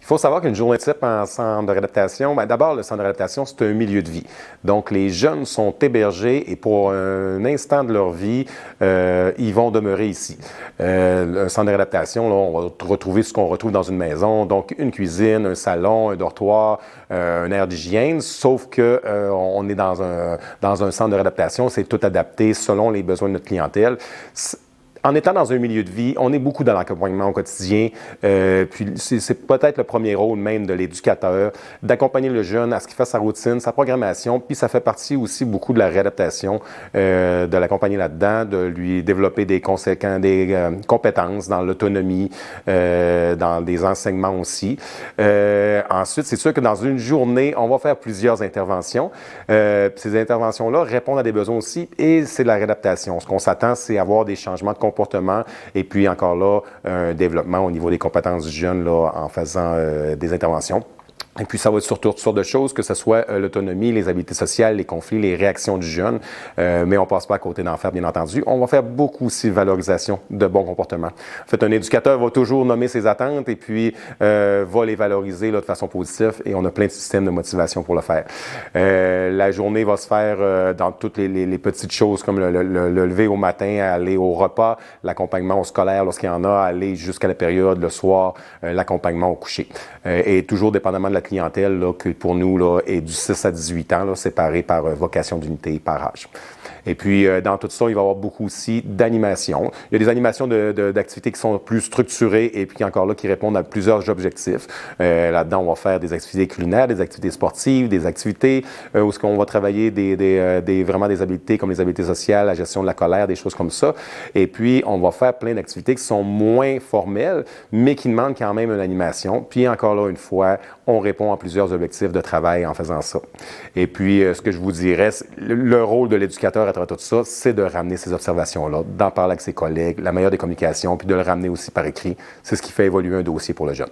faut savoir qu'une journée type en centre de réadaptation, d'abord, le centre de réadaptation, c'est un milieu de vie. Donc, les jeunes sont hébergés et pour un instant de leur vie, ils vont demeurer ici. Un centre de réadaptation, là, on va retrouver ce qu'on retrouve dans une maison, donc une cuisine, un salon, un dortoir, un aire d'hygiène, sauf que on est dans un centre de réadaptation, c'est tout adapté selon les besoins de notre clientèle. En étant dans un milieu de vie, on est beaucoup dans l'accompagnement au quotidien. Puis c'est peut-être le premier rôle même de l'éducateur, d'accompagner le jeune à ce qu'il fasse sa routine, sa programmation, puis ça fait partie aussi beaucoup de la réadaptation, de l'accompagner là-dedans, de lui développer des compétences dans l'autonomie, dans des enseignements aussi. Ensuite, c'est sûr que dans une journée, on va faire plusieurs interventions. Ces interventions-là répondent à des besoins aussi et c'est de la réadaptation. Ce qu'on s'attend, c'est avoir des changements de comportement et puis encore là, un développement au niveau des compétences du jeune là, en faisant des interventions. Et puis, ça va être sur toutes sortes de choses, que ce soit l'autonomie, les habiletés sociales, les conflits, les réactions du jeune. Mais on ne passe pas à côté d'en faire, bien entendu. On va faire beaucoup aussi de valorisation de bons comportements. En fait, un éducateur va toujours nommer ses attentes et puis va les valoriser là, de façon positive. Et on a plein de systèmes de motivation pour le faire. La journée va se faire dans toutes les petites choses, comme le lever au matin, aller au repas, l'accompagnement au scolaire lorsqu'il y en a, aller jusqu'à la période, le soir, l'accompagnement au coucher. Et toujours dépendamment de la clientèle là, que pour nous là, est du 6 à 18 ans, là, séparé par vocation d'unité et par âge. Et puis, dans tout ça, il va y avoir beaucoup aussi d'animations. Il y a des animations d'activités qui sont plus structurées et puis encore là, qui répondent à plusieurs objectifs. Là-dedans, on va faire des activités culinaires, des activités sportives, des activités où on va travailler vraiment des habiletés comme les habiletés sociales, la gestion de la colère, des choses comme ça. Et puis, on va faire plein d'activités qui sont moins formelles, mais qui demandent quand même une animation. Puis, encore là, une fois, on répond à plusieurs objectifs de travail en faisant ça. Et puis, ce que je vous dirais, le rôle de l'éducateur à travers tout ça, c'est de ramener ces observations-là, d'en parler avec ses collègues, la meilleure des communications, puis de le ramener aussi par écrit. C'est ce qui fait évoluer un dossier pour le jeune.